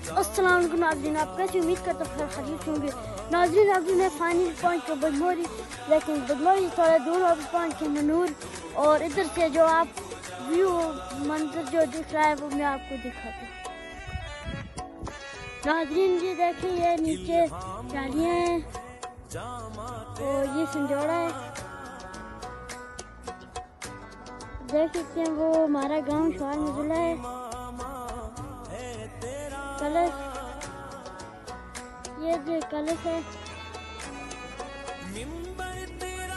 अस्सलाम वालेकुम नाज़रीन, आप कैसे उम्मीद करता हूँ खैरियत होंगे। नाज़रीन अभी मैं फाइनल पहुँच के बजमोरी, लेकिन बजमोरी थोड़ा दूर हो पहुँच के मनूर, और इधर से जो आप व्यू मंजर जो दिख रहा है वो मैं आपको दिखाता हूँ। नाज़रीन ये देखिए, ये नीचे जालियाँ हैं और ये संजोड़ा है, देख सकते हैं। वो हमारा गांव शवाल मजुला है। कलश, ये जो कलश है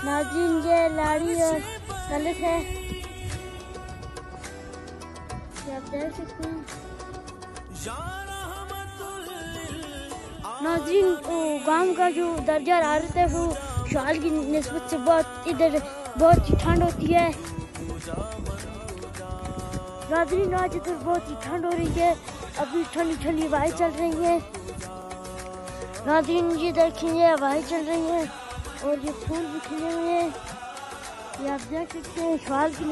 नाज़रीन, ये लाड़ी और कलश है, ये आप देख सकते हैं। नाज़रीन गांव का जो दर्जा हरारत है वो शवाल की निस्बत से इधर बहुत ही ठंड होती है। नाज़रीन आज इधर बहुत ही ठंड हो रही है, अभी ठंडी ठंडी हवाएं चल रही हैं। नाज़रीन ये देखें, ये हवाएं चल रही हैं और ये फूल भी खिले हुए हैं, ये आप देख सकते हैं। शवाल की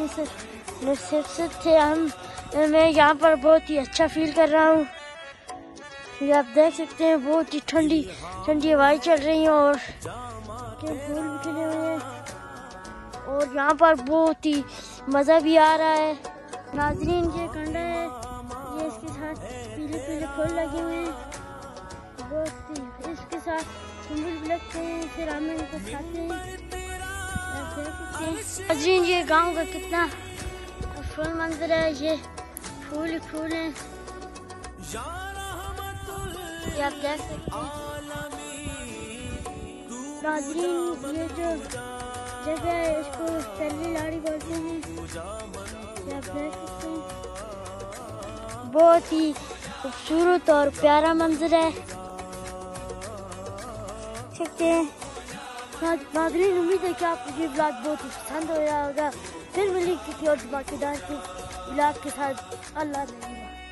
नसीहत से मैं यहाँ पर बहुत ही अच्छा फील कर रहा हूँ। ये आप देख सकते हैं, बहुत ही ठंडी ठंडी हवाएं चल रही हैं और फूल भी खिले हुए हैं और यहाँ पर बहुत ही मज़ा भी आ रहा है। नाज़रीन ये कंडा है, ये इसके साथ पीले पीले फूल लगे हुए हैं, बहुत ही इसके साथ सुंबल भी लगते हैं, फिर हम इनको खाते हैं। नाज़रीन ये गांव का कितना फूल मंजर है, ये फूल ही फूल हैं, ये आप देख सकते हैं। नाज़रीन ये जो जगह है इसको तल्ली लाड़ी बोलते हैं, ये आप देख सकते हैं। बहुत ही खूबसूरत और प्यारा मंजर है, सकते हैं। नाज़रीन उम्मीद है कि आपको ये ब्लॉग बहुत ही पसंद हो रहा होगा। फिर मिलेंगे किसी और धमाकेदार के ब्लॉग के साथ। अल्लाह हाफ़िज़।